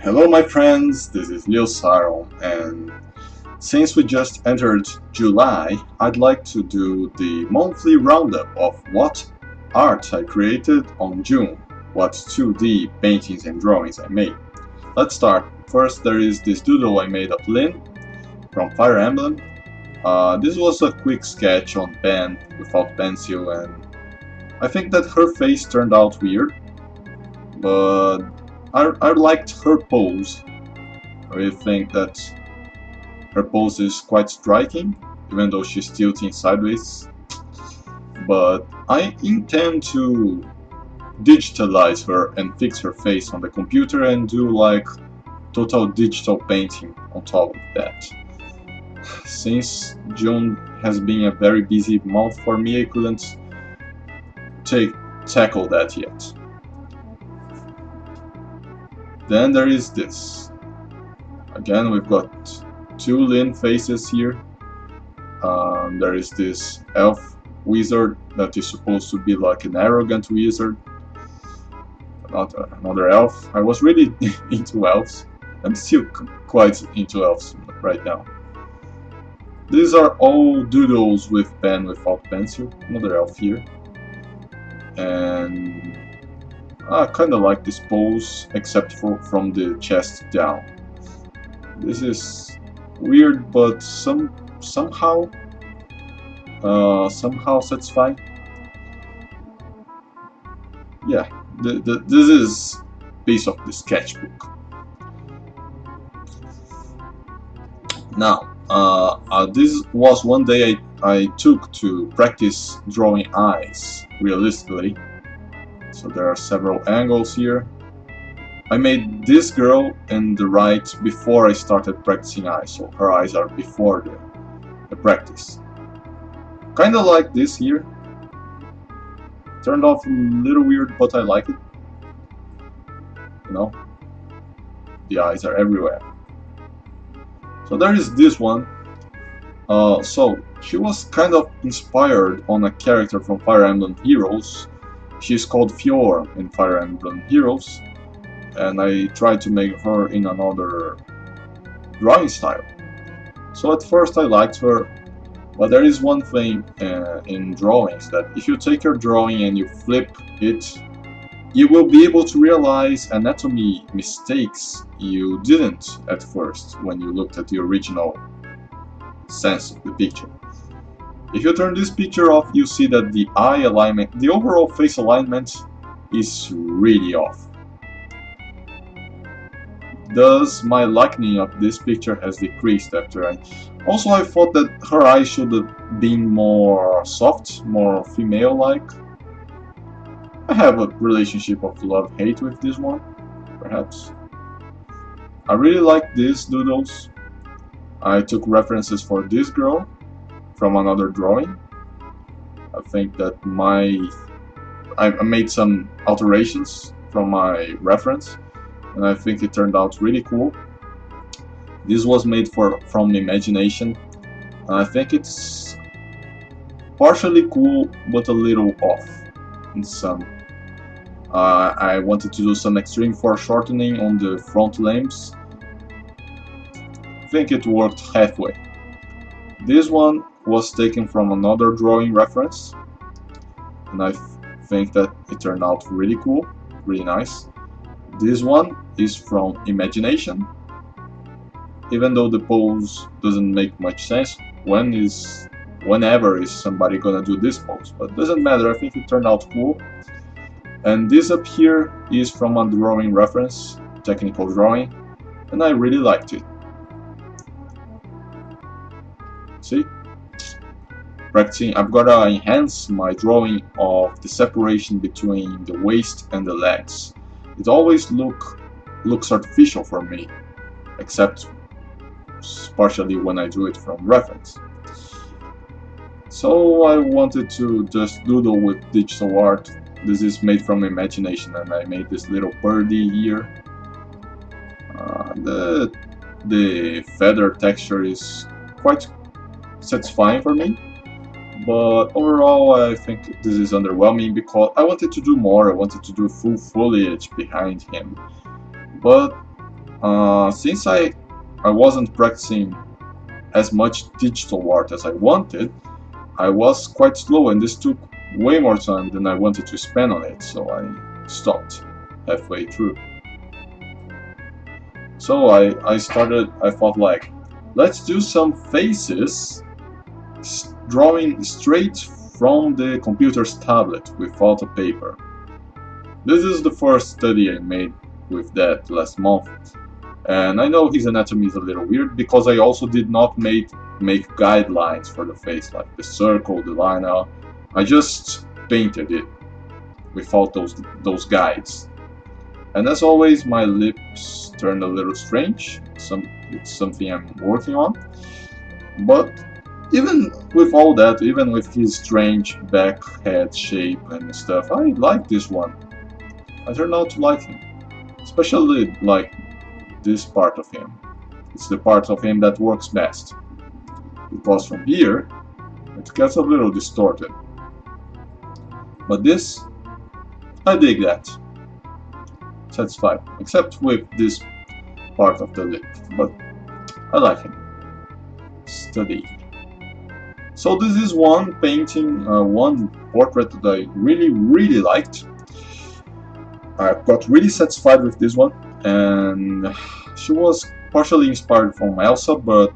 Hello my friends, this is LeoSyron, and since we just entered July, I'd like to do the monthly roundup of what art I created on June, what 2D paintings and drawings I made. Let's start. First there is this doodle I made of Lynn from Fire Emblem. This was a quick sketch on pen without pencil, and I think that her face turned out weird, but I liked her pose. I really think that her pose is quite striking, even though she's tilting sideways. But I intend to digitalize her and fix her face on the computer and do like total digital painting on top of that. Since June has been a very busy month for me, I couldn't tackle that yet. Then there is this. Again, we've got two Lin faces here. There is this elf wizard that is supposed to be like an arrogant wizard. Another elf. I was really into elves. I'm still quite into elves right now. These are all doodles with pen without pencil. Another elf here. And I kinda like this pose, except from the chest down. This is weird, but somehow satisfying. Yeah, this is piece of the sketchbook. Now, this was one day I took to practice drawing eyes realistically. So there are several angles here. I made this girl in the right before I started practicing eyes, so her eyes are before the practice. Kinda like this here. Turned off a little weird, but I like it. You know, the eyes are everywhere. So there is this one. So she was kind of inspired on a character from Fire Emblem Heroes. She's called Fior in Fire Emblem Heroes, and I tried to make her in another drawing style. So at first I liked her, but there is one thing in drawings that if you take your drawing and you flip it, you will be able to realize anatomy mistakes you didn't at first when you looked at the original sense of the picture. If you turn this picture off, you see that the eye alignment, the overall face alignment is really off. Thus, my liking of this picture has decreased after I... Also, I thought that her eyes should have been more soft, more female-like. I have a relationship of love-hate with this one, perhaps. I really like these doodles. I took references for this girl from another drawing. I think that I made some alterations from my reference, and I think it turned out really cool. This was made from imagination, and I think it's partially cool but a little off in some. I wanted to do some extreme foreshortening on the front limbs. I think it worked halfway. This one was taken from another drawing reference, and I think that it turned out really cool, really nice. This one is from imagination, even though the pose doesn't make much sense. Whenever is somebody gonna do this pose, but it doesn't matter. I think it turned out cool. And this up here is from a drawing reference, technical drawing, and I really liked it. See? Practicing, I've gotta enhance my drawing of the separation between the waist and the legs. It always looks artificial for me, except partially when I do it from reference. So I wanted to just doodle with digital art. This is made from imagination, and I made this little birdie here. The feather texture is quite satisfying for me, but overall I think this is underwhelming because I wanted to do more. I wanted to do full foliage behind him, but Since I wasn't practicing as much digital art as I wanted, I was quite slow, and this took way more time than I wanted to spend on it, so I stopped halfway through. So I thought like, let's do some faces drawing straight from the computer's tablet without a paper. This is the first study I made with that last month. And I know his anatomy is a little weird because I also did not make guidelines for the face, like the circle, the line out. I just painted it without those guides. And as always, my lips turned a little strange. It's something I'm working on. But even with all that, even with his strange back head shape and stuff, I like this one. I turned out to like him. Especially like this part of him. It's the part of him that works best. Because from here, it gets a little distorted. But this, I dig that. Satisfied. Except with this part of the lip. But I like him. Study. So this is one painting, one portrait that I really liked. I got really satisfied with this one, and she was partially inspired from Elsa, but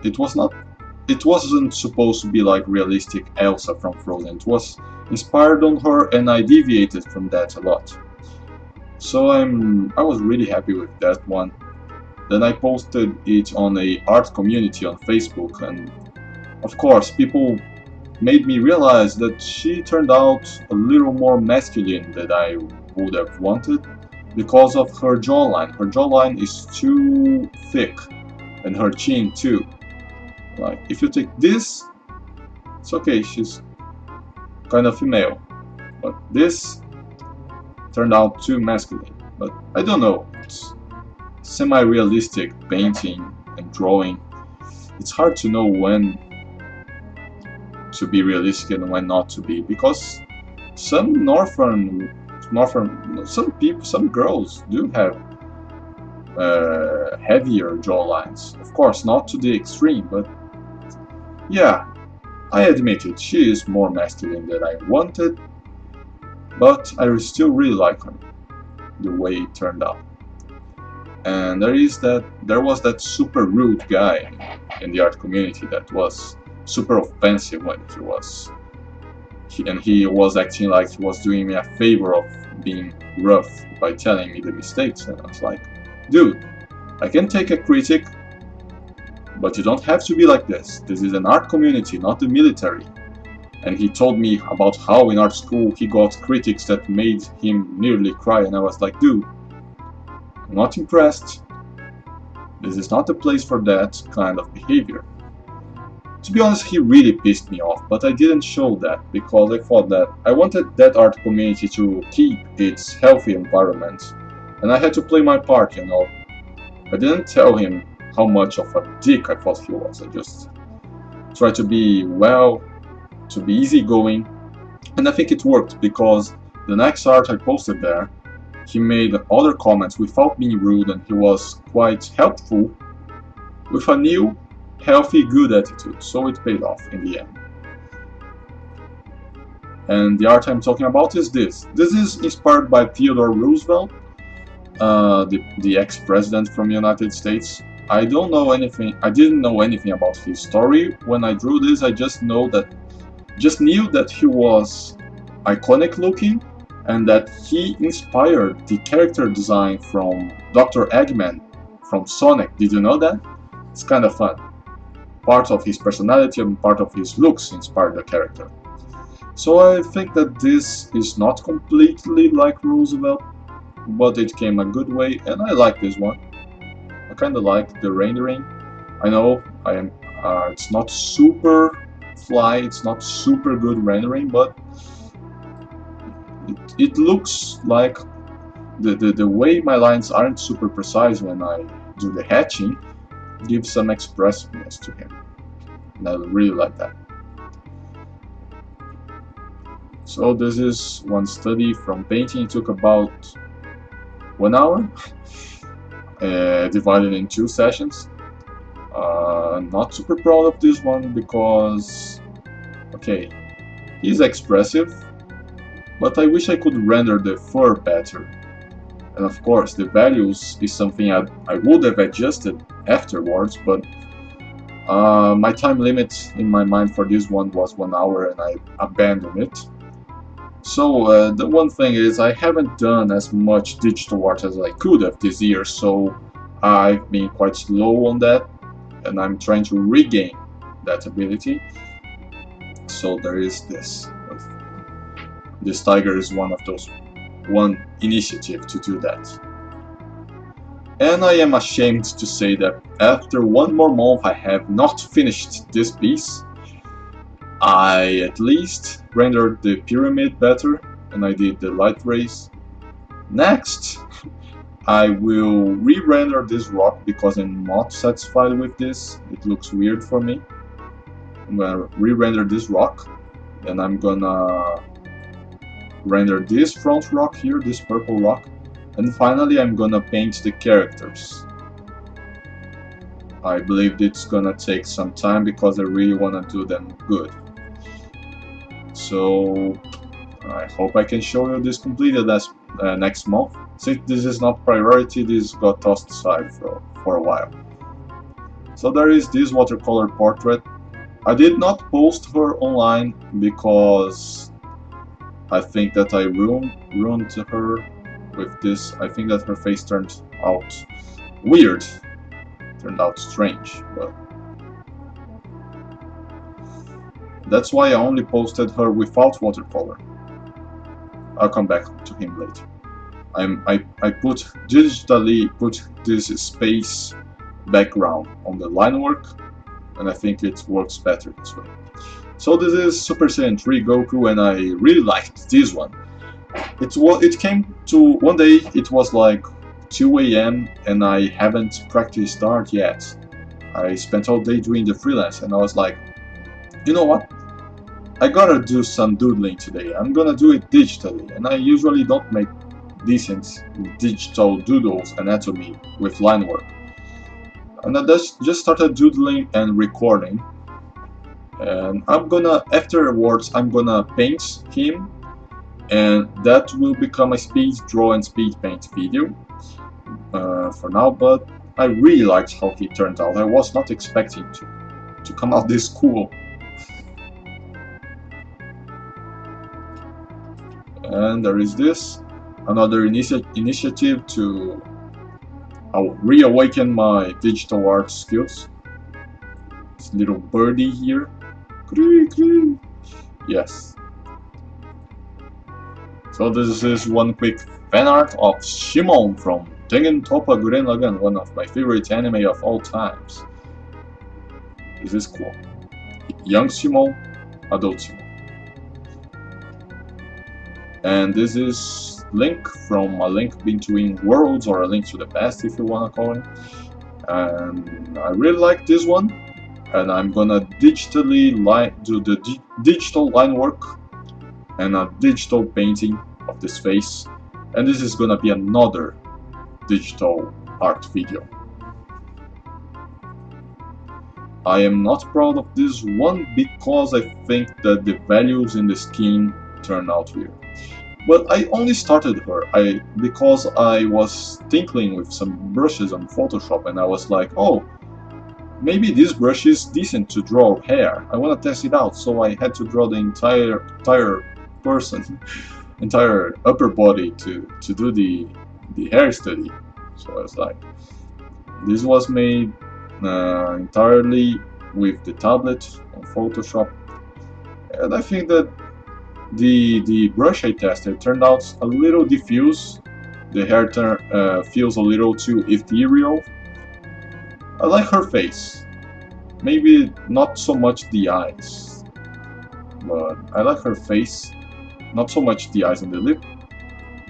it wasn't supposed to be like realistic Elsa from Frozen. It was inspired on her, and I deviated from that a lot. So I was really happy with that one. Then I posted it on a art community on Facebook, and of course people made me realize that she turned out a little more masculine than I would have wanted because of her jawline. Her jawline is too thick, and her chin too. Like, if you take this, it's okay, she's kind of female, but this turned out too masculine. But I don't know, it's semi-realistic painting and drawing. It's hard to know when to be realistic and when not to be, because some some girls do have heavier jawlines. Of course, not to the extreme, but yeah, I admit it, she is more masculine than I wanted, but I still really like her, the way it turned out. And there was that super rude guy in the art community that was super offensive when he was acting like he was doing me a favor of being rough by telling me the mistakes, and I was like, dude, I can take a critic, but you don't have to be like this. This is an art community, not the military. And he told me about how in art school he got critics that made him nearly cry, and I was like, dude, I'm not impressed. This is not the place for that kind of behavior. To be honest, he really pissed me off, but I didn't show that because I thought that I wanted that art community to keep its healthy environment, and I had to play my part, you know. I didn't tell him how much of a dick I thought he was. I just tried to be to be easygoing, and I think it worked because the next art I posted there, he made other comments without being rude, and he was quite helpful with a new, healthy, good attitude, so it paid off in the end. And the art I'm talking about is this. This is inspired by Theodore Roosevelt, the ex-president from the United States. I didn't know anything about his story when I drew this. I just knew that he was iconic looking, and that he inspired the character design from Dr. Eggman from Sonic. Did you know that? It's kind of fun. Part of his personality and part of his looks inspired the character. So I think that this is not completely like Roosevelt, but it came a good way, and I like this one. I kind of like the rendering. I know it's not super fly, it's not super good rendering, but it looks like the way my lines aren't super precise when I do the hatching gives some expressiveness to him, and I really like that. So this is one study from painting. It took about 1 hour. divided in 2 sessions. Not super proud of this one because, okay, he's expressive, but I wish I could render the fur better. And of course, the values is something I would have adjusted afterwards, but my time limit in my mind for this one was 1 hour and I abandoned it. So the one thing is I haven't done as much digital art as I could have this year, so I've been quite slow on that, and I'm trying to regain that ability. So there is this. This tiger is one of those initiative to do that. And I am ashamed to say that after 1 more month I have not finished this piece. I at least rendered the pyramid better, and I did the light rays. Next, I will re-render this rock because I'm not satisfied with this. It looks weird for me. I'm gonna re-render this rock, and I'm gonna render this front rock here, this purple rock, and finally I'm gonna paint the characters. I believe it's gonna take some time because I really wanna do them good. So I hope I can show you this completed next month. Since this is not priority, this got tossed aside for a while. So there is this watercolor portrait. I did not post her online because I think that I ruined her with this. I think that her face turned out weird, turned out strange, but that's why I only posted her without watercolor. I'll come back to him later. I digitally put this space background on the line work, and I think it works better this way. So this is Super Saiyan 3 Goku, and I really liked this one. It came to one day. It was like 2 AM, and I haven't practiced art yet. I spent all day doing the freelance, and I was like, you know what? I gotta do some doodling today. I'm gonna do it digitally, and I usually don't make decent digital doodles anatomy with line work. And I just started doodling and recording. And afterwards I'm gonna paint him, and that will become a speed draw and speed paint video for now, but I really liked how he turned out. I was not expecting to come out this cool. And there is this, another initiative to reawaken my digital art skills. This little birdie here. Yes. So this is one quick fan art of Shimon from Tengen Toppa Gurren Lagann, one of my favorite anime of all times. This is cool. Young Shimon, adult Shimon. And this is Link from A Link Between Worlds, or A Link to the Past if you wanna call it. And I really like this one, and I'm gonna digitally do the digital line work and a digital painting of this face, and this is gonna be another digital art video. I am not proud of this one because I think that the values in the skin turn out weird. But I only started her because I was tinkling with some brushes on Photoshop, and I was like, oh, maybe this brush is decent to draw hair. I want to test it out, so I had to draw the entire person, entire upper body to do the hair study. So I was like, this was made entirely with the tablet on Photoshop, and I think that the brush I tested turned out a little diffuse. The hair feels a little too ethereal. I like her face, maybe not so much the eyes, but I like her face, not so much the eyes and the lip,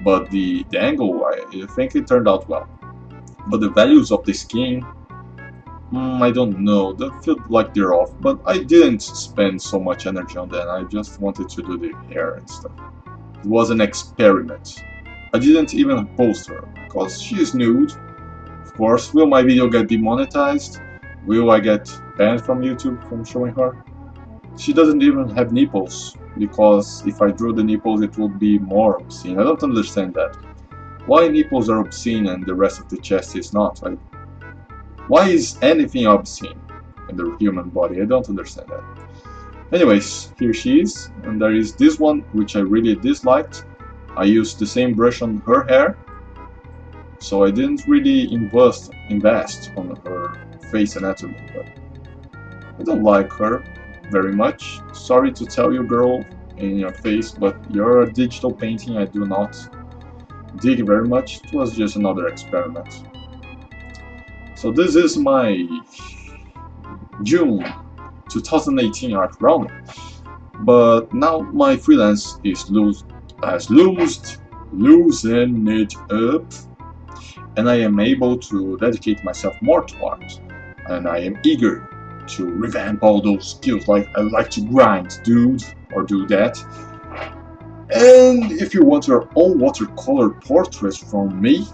but the angle, I think it turned out well. But the values of the skin, I don't know, they feel like they're off, but I didn't spend so much energy on that. I just wanted to do the hair and stuff. It was an experiment. I didn't even post her, because she is nude. Of course, will my video get demonetized? Will I get banned from YouTube from showing her? She doesn't even have nipples, because if I drew the nipples it would be more obscene. I don't understand that. Why nipples are obscene and the rest of the chest is not? Why is anything obscene in the human body? I don't understand that. Anyways, here she is, and there is this one which I really disliked. I used the same brush on her hair, so I didn't really invest on her face anatomy, but I don't like her very much. Sorry to tell you, girl, in your face, but you're a digital painting I do not dig very much. It was just another experiment. So this is my June 2018 art Roundup, but now my freelance is loosen it up, and I am able to dedicate myself more to art, and I am eager to revamp all those skills. Like, I like to grind, dude, or do that. And if you want your own watercolor portraits from me,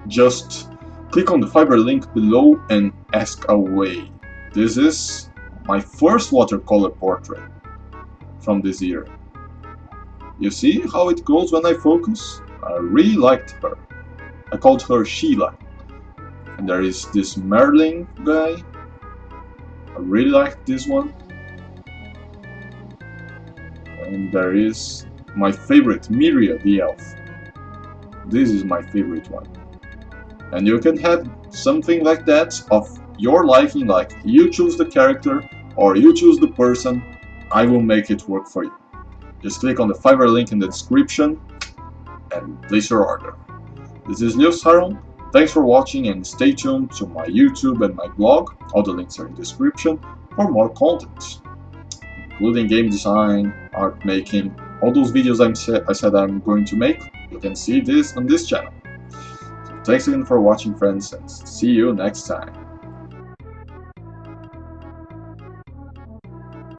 just click on the Fiverr link below and ask away. This is my first watercolor portrait from this year. You see how it goes when I focus? I really liked her. I called her Sheila. And there is this Merlin guy. I really liked this one. And there is my favorite, Miria the elf. This is my favorite one. And you can have something like that of your liking, like you choose the character or you choose the person. I will make it work for you. Just click on the Fiverr link in the description and place your order. This is LeoSyron. Thanks for watching and stay tuned to my YouTube and my blog. All the links are in the description for more content, including game design, art making, all those videos I said I'm going to make. You can see this on this channel. So thanks again for watching, friends, and see you next time.